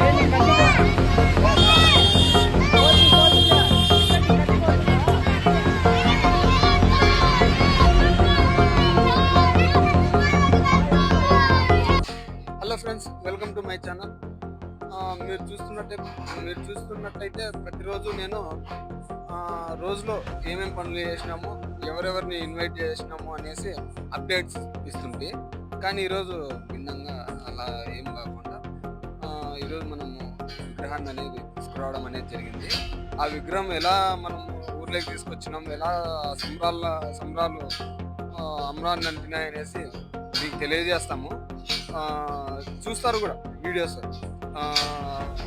Hello friends, welcome to my channel. మీరు చూస్తున్నట్టయితే ప్రతిరోజు నేను రోజులో ఏమేమి పనులు చేసినాము, ఎవరెవరిని ఇన్వైట్ చేసినాము అనేసి అప్డేట్స్ ఇస్తుంటే, కానీ ఈరోజు భిన్నంగా అలా ఏం కాకుండా ఈరోజు మనము విగ్రహాన్ని అనేది తీసుకురావడం అనేది జరిగింది. ఆ విగ్రహం ఎలా మనం ఊర్లోకి తీసుకొచ్చినాం, ఎలా సంబరాలు అమ్రాన్ని అంటినాయి అనేసి మీకు తెలియజేస్తాము. చూస్తారు కూడా, వీడియోస్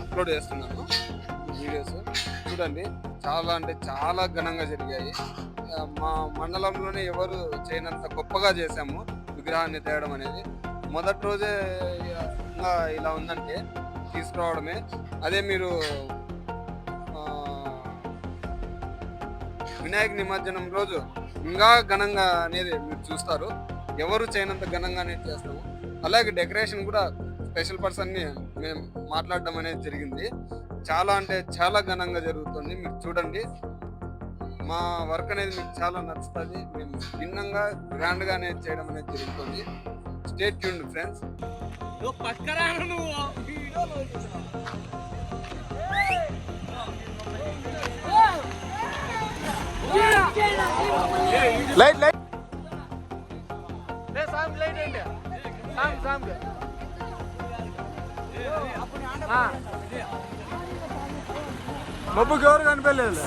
అప్లోడ్ చేస్తున్నాను. వీడియోస్ చూడండి. చాలా అంటే చాలా ఘనంగా జరిగాయి. మా మండలంలోనే ఎవరు చేయనంత గొప్పగా చేశాము విగ్రహాన్ని తేయడం అనేది. మొదటి రోజే ఇలా ఉందంటే తీసుకురావడమే. అదే మీరు వినాయక నిమజ్జనం రోజు ఇంకా ఘనంగా అనేది మీరు చూస్తారు. ఎవరు చేయనంత ఘనంగా అనేది చేస్తాము. అలాగే డెకరేషన్ కూడా స్పెషల్ పర్సన్ని మేము మాట్లాడడం అనేది జరిగింది. చాలా అంటే చాలా ఘనంగా జరుగుతుంది. మీరు చూడండి, మా వర్క్ అనేది మీకు చాలా నచ్చుతుంది. మేము భిన్నంగా గ్రాండ్గా అనేది చేయడం అనేది జరుగుతుంది. Stay tuned friends. మబ్బుకి ఎవరు కనిపించలేదు.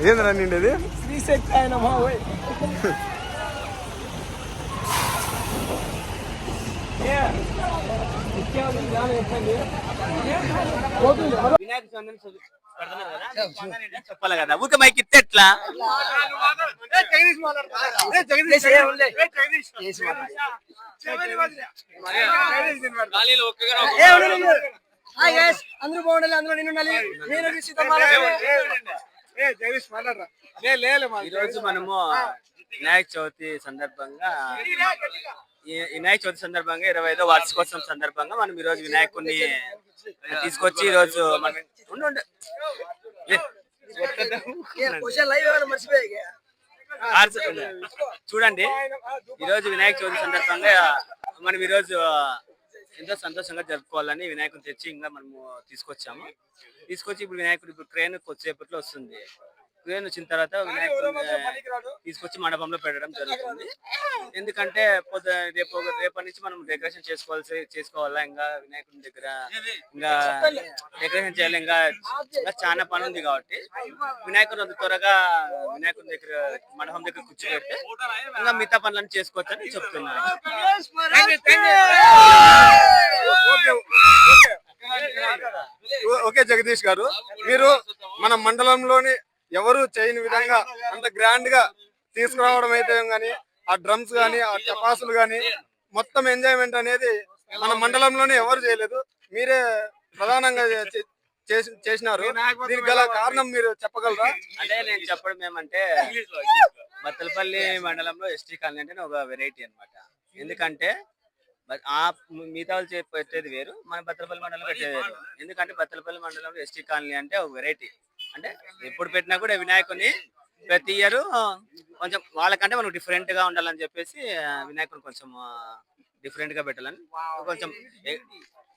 ఏంద్రా నిండేది శ్రీశక్తి ఆయన మా పోయి వినాయక చవితి చెప్పాలి కదా ఊరికే మైకి ఇస్తే ఎట్లా అందరూ బాగుండాలి అందరూ నేను ఉండాలి నేను ఈ రోజు మనము వినాయక చవితి సందర్భంగా వినాయక చవితి సందర్భంగా 25వ వార్షికోత్సవం సందర్భంగా మనం ఈ రోజు వినాయకుడిని తీసుకొచ్చి ఈ రోజు మనం చూడండి ఈ రోజు వినాయక చవితి సందర్భంగా మనం ఈ రోజు ఎంతో సంతోషంగా జరుపుకోవాలని వినాయకుని తెచ్చి ఇంకా మనము తీసుకొచ్చి ఇప్పుడు వినాయకుడు ఇప్పుడు క్రేన్ కొద్దిసేపట్లో వస్తుంది. క్రేన్ వచ్చిన తర్వాత వినాయకుడిని తీసుకొచ్చి మండపంలో పెట్టడం జరుగుతుంది. ఎందుకంటే రేపటి నుంచి మనం డెకరేషన్ చేసుకోవాలా, ఇంకా వినాయకుడి దగ్గర ఇంకా డెకరేషన్ చేయాలి, ఇంకా చాలా పని ఉంది కాబట్టి వినాయకుడు అంత త్వరగా వినాయకుడి దగ్గర మండపం దగ్గర కూర్చోబెడితే ఇంకా మిగతా పనులను చేసుకోవచ్చని చెప్తున్నాను. ఓకే జగదీష్ గారు, మీరు మన మండలంలోని ఎవరు చేయని విధంగా అంత గ్రాండ్ గా తీసుకురావడం అయితే గానీ, ఆ డ్రమ్స్ గానీ, ఆ టపాసులు గానీ మొత్తం ఎంజాయ్మెంట్ అనేది మన మండలంలోనే ఎవరు చేయలేదు. మీరే ప్రధానంగా చేసినారు. దీనికి గల కారణం మీరు చెప్పగలరా? అంటే నేను చెప్పడం ఏమంటే, బత్తలపల్లి మండలంలో ఎస్టీ కాలనీ అంటే ఒక వెరైటీ అన్నమాట. ఎందుకంటే ఆ మిగతా వాళ్ళు పెట్టేది వేరు, మన బత్తలపల్లి మండలం పెట్టేది వేరు. ఎందుకంటే బత్తలపల్లి మండలంలో ఎస్టీ కాలనీ అంటే ఒక వెరైటీ. అంటే ఎప్పుడు పెట్టినా కూడా వినాయకుని ప్రతి ఇయర్ కొంచెం వాళ్ళకంటే మనకు డిఫరెంట్ గా ఉండాలని చెప్పేసి వినాయకుని కొంచెం డిఫరెంట్ గా పెట్టాలని, కొంచెం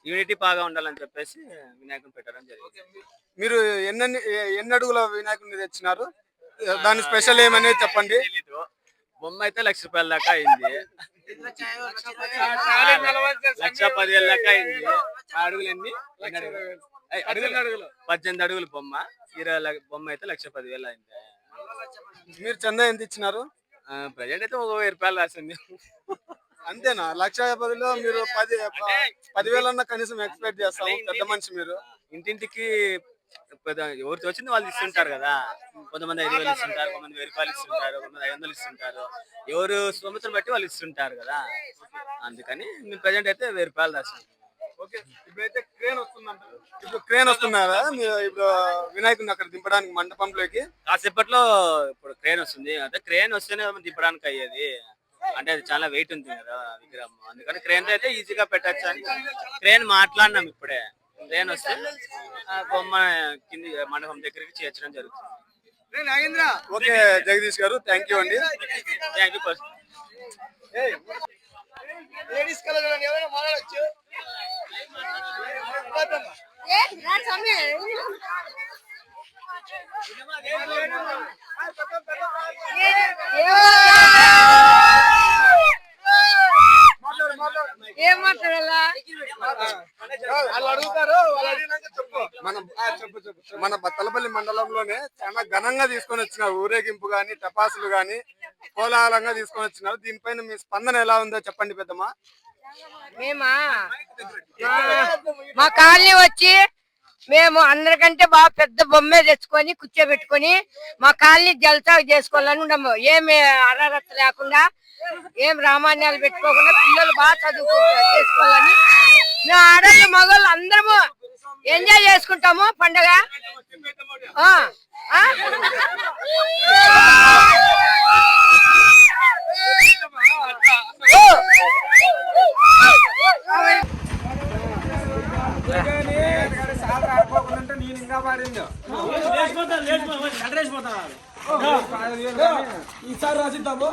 యూనిటీ బాగా ఉండాలని చెప్పేసి వినాయకుని పెట్టడం జరిగింది. మీరు ఎన్ని అడుగుల వినాయకుడిని తెచ్చినారు? దాని స్పెషల్ ఏమనేది చెప్పండి. బొమ్మ అయితే ₹1,00,000 దాకా అయింది, 1,10,000 దాకా అయింది. అడుగులు ఎన్ని? 18 అడుగులు బొమ్మ, 20 బొమ్మ అయితే ₹1,10,000 అయింది. మీరు చందా ఎంత ఇచ్చినారు? ప్రజెంట్ అయితే ₹1,000 రాసింది. అంతేనా? 1,10,000లో మీరు 10,000 కనీసం ఎక్స్పెక్ట్ చేస్తాము. పెద్ద మనిషి మీరు. ఇంటింటికి ఎవరు వచ్చింది వాళ్ళు ఇస్తుంటారు కదా. కొంతమంది 5,000 ఇస్తుంటారు, కొంతమంది ₹1,000 ఇస్తుంటారు, కొంతమంది 500 ఇస్తుంటారు. ఎవరు స్తోమతను బట్టి వాళ్ళు ఇస్తుంటారు కదా. అందుకని మేము ప్రజెంట్ అయితే ₹1,000 రాస్తాం. ఇప్పుడైతే క్రేన్ వస్తున్నారా ఇప్పుడు వినాయకుడిని అక్కడ దింపడానికి మండపంలోకి? కాసేపట్లో ఇప్పుడు క్రేన్ వస్తుంది. అదే క్రేన్ వస్తేనే దింపడానికి అయ్యేది. అంటే అది చాలా వెయిట్ ఉంది కదా విగ్రహం. అందుకని క్రేన్ అయితే ఈజీగా పెట్టచ్చు అని క్రేన్ మాట్లాడినాం ఇప్పుడే. ట్రైన్ వస్తే ఆ బొమ్మ కింది మండపం దగ్గరికి చేర్చడం జరుగుతుంది. ఓకే జగదీష్ గారు, థ్యాంక్ యూ అండి. Thank you first. Ladies colour ఎవరైనా మాట్లాడచ్చు. ఏం మాట్లాడాలా వాళ్ళు అడుగుతారు, వాళ్ళు అడిగినాక చెప్పు. మన బత్తలపల్లి మండలంలోనే చాలా ఘనంగా తీసుకొని వచ్చినారు ఊరేగింపు గాని, టపాసులు గాని కోలాహలంగా తీసుకొని వచ్చినారు. దీనిపైన మీ స్పందన ఎలా ఉందో చెప్పండి పెద్దమ్మా. మేమా మా కాలనీ వచ్చి మేము అందరికంటే బాగా పెద్ద బొమ్మే తెచ్చుకొని కూర్చోబెట్టుకొని మా కాలనీ జలసా చేసుకోవాలని ఉండము. ఏమి అర్హత లేకుండా ఏం రామాన్యాలు పెట్టుకోకుండా పిల్లలు బాగా చేసుకోవాలని మేము ఆడవాళ్ళు మగవాళ్ళు అందరము ఎంజాయ్ చేసుకుంటాము పండగ. ఈసారి రాసిద్దాము.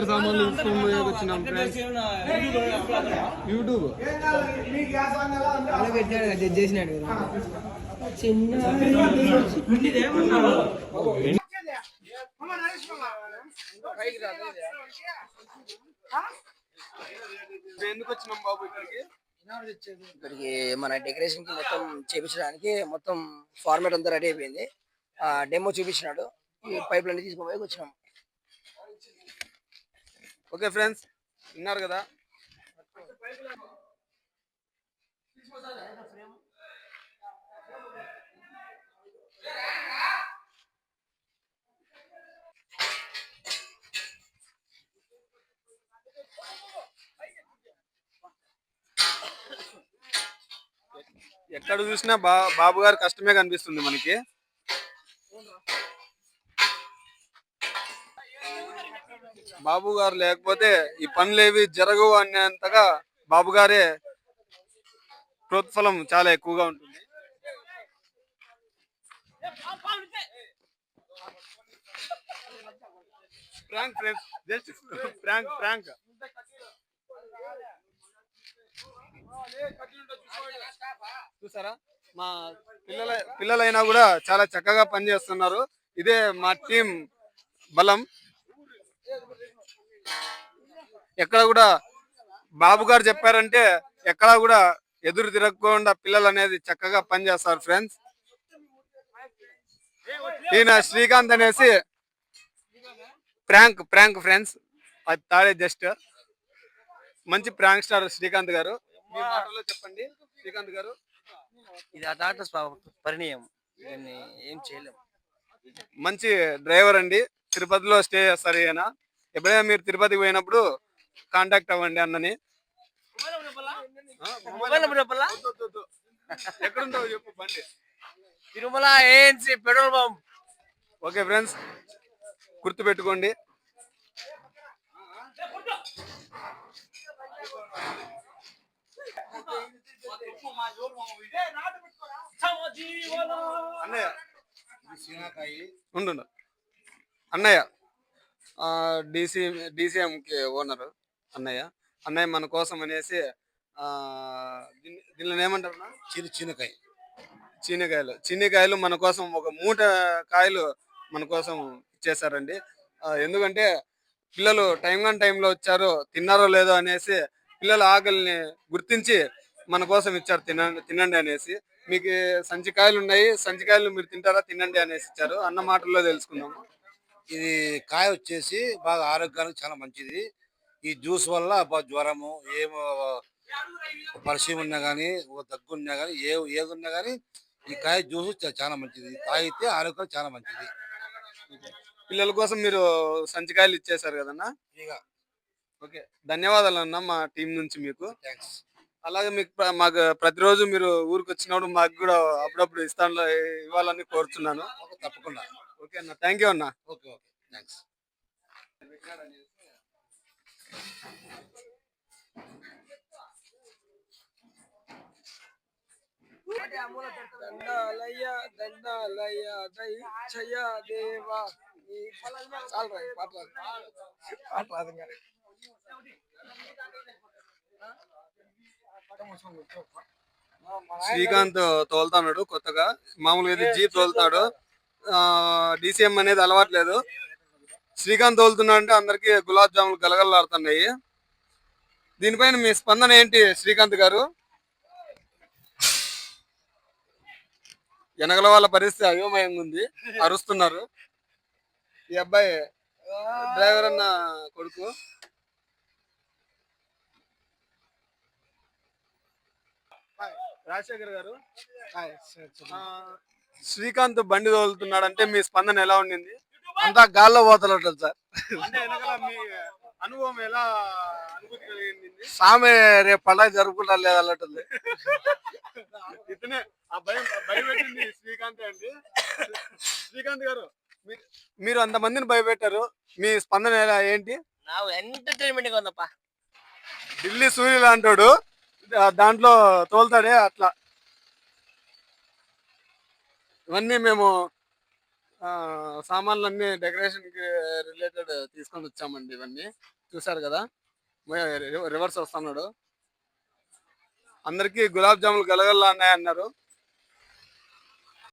సామాన్లు తీసుకొని వచ్చినాం ఫ్రెండ్స్. యూట్యూబ్ చేసినాడు ఎందుకు వచ్చినాం బాబు ఇక్కడికి? ఇక్కడికి మన డెకరేషన్ కి మొత్తం చేపించడానికి మొత్తం ఫార్మాట్ అంతా రెడీ అయిపోయింది. డెమో చూపించినాడు, ఈ పైప్ లన్నీ తీసుకుపోయి వచ్చినాం. ఓకే ఫ్రెండ్స్, విన్నారు కదా. ఎక్కడ చూసినా బాబు గారు కష్టమే కనిపిస్తుంది మనకి. బాబు గారు లేకపోతే ఈ పనులేవి జరగవు అనేంతగా బాబు గారే ప్రోత్ఫలం చాలా ఎక్కువగా ఉంటుంది. Prank friends, just prank. చూసారా, మా పిల్లలైనా కూడా చాలా చక్కగా పనిచేస్తున్నారు. ఇదే మా టీం బలం. ఎక్కడ కూడా బాబు గారు చెప్పారంటే ఎక్కడ కూడా ఎదురు తిరగకుండా పిల్లలు అనేది చక్కగా పనిచేస్తారు ఫ్రెండ్స్. ఈయన శ్రీకాంత్ అనేసి ప్రాంక్ ఫ్రెండ్స్, అది తాడే జస్ట్ మంచి ప్రాంక్ స్టార్ శ్రీకాంత్ గారు. మీ మాటల్లో చెప్పండి శ్రీకాంత్ గారు. ఇది ఆ డాక్టర్ పరిణయం, దీన్ని ఏం చేయలేము. మంచి డ్రైవర్ అండి, తిరుపతిలో స్టే చేస్తారు ఈయన. ఎప్పుడైనా మీరు తిరుపతికి పోయినప్పుడు కాంటాక్ట్ అవ్వండి అన్నని. ఎక్కడుంటావు చెప్పు బండి. Tirumala ANC petrol pump. Okay friends, గుర్తు పెట్టుకోండి. అన్నయ్య ఉండు అన్నయ్య, డిసిఎం కి ఓనర్ అన్నయ్య మన కోసం అనేసి దీనిలో ఏమంటారు, చీనికాయలు మన కోసం ఒక మూట కాయలు మన కోసం ఇచ్చేసారండి. ఎందుకంటే పిల్లలు టైంలో వచ్చారు, తిన్నారో లేదో అనేసి పిల్లల ఆకలిని గుర్తించి మన కోసం ఇచ్చారు. తినండి అనేసి. మీకు సంచికాయలు ఉన్నాయి, సంచికాయలు మీరు తింటారా, తినండి అనేసి ఇచ్చారు. అన్న మాటల్లో తెలుసుకుందాము. ఇది కాయ వచ్చేసి బాగా ఆరోగ్యానికి చాలా మంచిది. ఈ జ్యూస్ వల్ల జ్వరము ఏమో పరిచయం ఉన్నా కానీ, దగ్గు ఉన్నా కానీ, ఏది ఉన్నా కానీ ఈ కాయ జ్యూస్ చాలా మంచిది. తాగితే ఆరోగ్యం చాలా మంచిది. పిల్లల కోసం మీరు సంచికాయలు ఇచ్చేసారు కదన్నా. ఇక ఓకే, ధన్యవాదాలు అన్న మా టీం నుంచి మీకు. థ్యాంక్స్. అలాగే మీకు మాకు ప్రతిరోజు మీరు ఊరికి వచ్చినప్పుడు మాకు కూడా అప్పుడప్పుడు ఇవ్వాలని కోరుతున్నాను. తప్పకుండా. ఓకే అన్న, థ్యాంక్ యూ అన్న. Okay okay thanks. దండాలయ్య దండాలయ్య దయచయ దేవా చాలు రా, పాట రాదు ఇంకా. శ్రీకాంత్ తోలుతాడు కొత్తగా, మామూలుగా అయితే జీప్ తోలుతాడు. డిసిఎం అనేది అలవాట్లేదు. శ్రీకాంత్ తోలుతున్నాడు అంటే అందరికి గులాబ్ జాములు గలగలలాడుతున్నాయి. దీనిపైన మీ స్పందన ఏంటి శ్రీకాంత్ గారు? వెనకల వాళ్ళ పరిస్థితి అయోమయంగా ఉంది, అరుస్తున్నారు. ఈ అబ్బాయి డ్రైవర్ అన్న కొడుకు. రాజశేఖర్ గారు, శ్రీకాంత్ బండి తోలుతున్నాడు అంటే మీ స్పందన ఎలా ఉండింది? అంతా గాల్లో పోతున్నట్టు సార్. అంటే వెనకాల మీ అనుభవం ఎలా అనుభూతి కలిగింది? సామె రేపు పండగ జరుపుకుంటా లేదా అన్నట్టుంది. ఇతనే ఆ భయం భయపెట్టింది శ్రీకాంత్ అండి. శ్రీకాంత్ గారు, మీరు అంతమందిని భయపెట్టారు, మీ స్పందన ఎలా ఏంటి? నాకు ఎంటర్టైన్మెంట్ గా ఉందప్ప. ఢిల్లీ సూర్యులు అంటాడు, దాంట్లో తోలుతాడే అట్లా. ఇవన్నీ మేము సామాన్లన్నీ డెకరేషన్ కి రిలేటెడ్ తీసుకొని వచ్చామండి. ఇవన్నీ చూసారు కదా, రివర్స్ వస్తున్నాడు. అందరికి గులాబ్ జాములు గలగల్లా అన్నాయి అన్నారు.